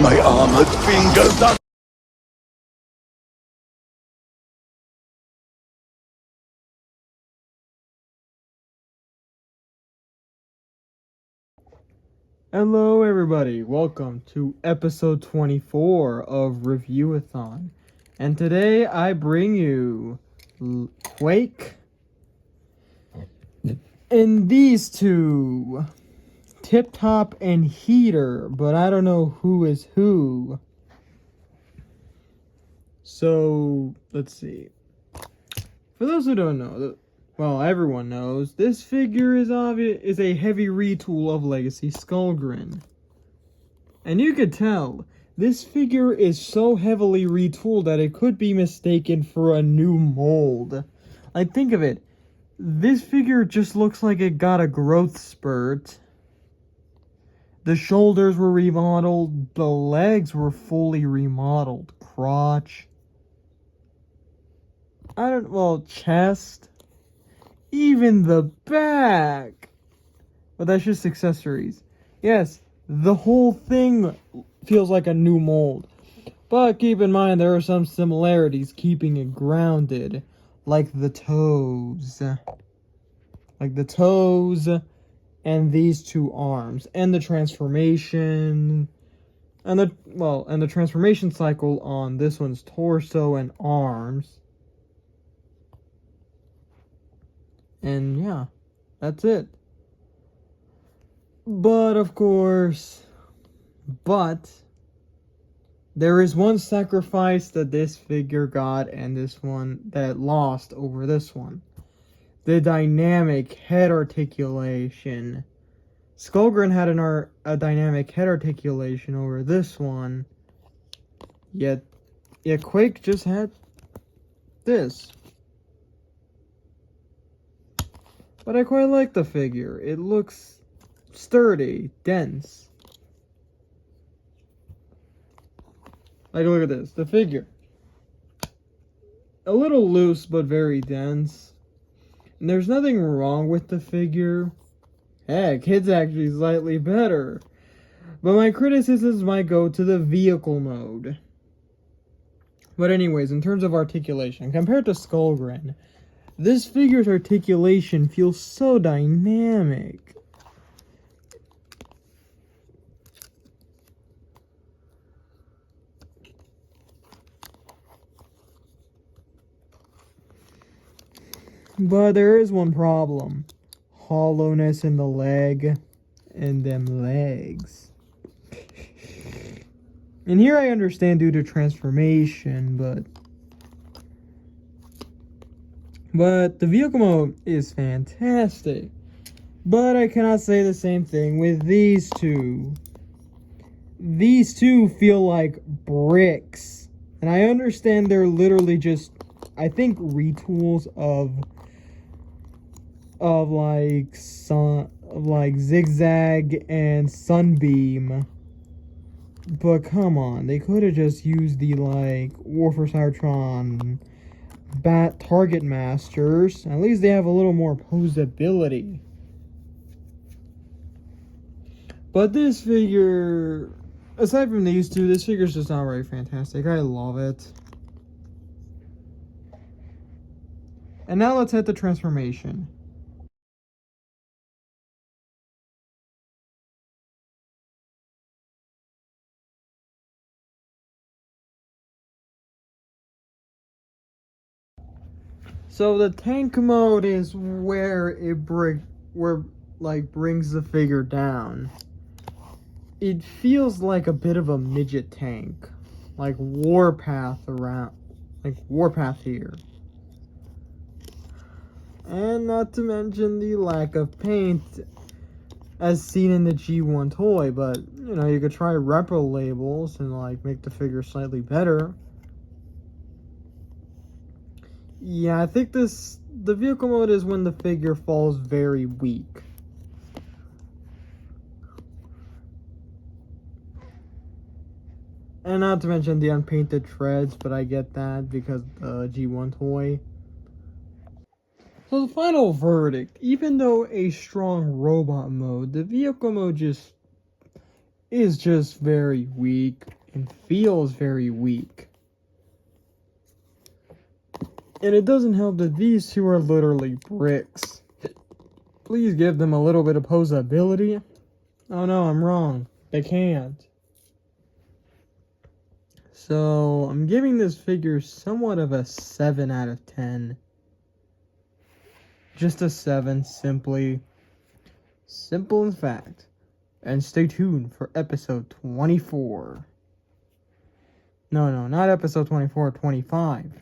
My armored fingers are... Hello everybody, welcome to episode 24 of Review-a-thon. And today I bring you Quake and these two, Tip-top and Heater, but I don't know who is who. So, let's see. For those who don't know, well, everyone knows, this figure is a heavy retool of Legacy Skullgrin. And you could tell, this figure is so heavily retooled that it could be mistaken for a new mold. Like, think of it. This figure just looks like it got a growth spurt. The shoulders were remodeled. The legs were fully remodeled. Crotch. Chest. Even the back. But that's just accessories. Yes, the whole thing feels like a new mold. But keep in mind there are some similarities keeping it grounded. Like the toes. And these two arms. And the transformation. And the transformation cycle on this one's torso and arms. And yeah, that's it. But of course, there is one sacrifice that this figure got and this one that lost over this one. The dynamic head articulation. Skullgrin had a dynamic head articulation over this one. Yet Quake just had this. But I quite like the figure. It looks sturdy, dense. Like, look at this. The figure. A little loose, but very dense. And there's nothing wrong with the figure. Heck, it's actually slightly better. But my criticisms might go to the vehicle mode. But anyways, in terms of articulation, compared to Skullgrin, this figure's articulation feels so dynamic. But there is one problem. Hollowness in the leg and them legs. And here I understand due to transformation, but the vehicle mode is fantastic. But I cannot say the same thing with these two. These two feel like bricks. And I understand they're literally just, I think, retools of Zigzag and Sunbeam. But come on, they could have just used the War for Cybertron Bat Target Masters. At least they have a little more posability. But this figure, aside from these two, this figure's just not very fantastic. I love it. And now let's hit the transformation. So the tank mode is where it brings the figure down. It feels like a bit of a midget tank, like Warpath here. And not to mention the lack of paint as seen in the G1 toy, but you could try repro labels and make the figure slightly better. Yeah, I think the vehicle mode is when the figure falls very weak. And not to mention the unpainted treads, but I get that because the G1 toy. So the final verdict, even though a strong robot mode, the vehicle mode is just very weak and feels very weak. And it doesn't help that these two are literally bricks. Please give them a little bit of posability. Oh no, I'm wrong. They can't. So, I'm giving this figure somewhat of a 7 out of 10. Just a 7, simply. Simple in fact. And stay tuned for episode 24. No, not episode 24, 25.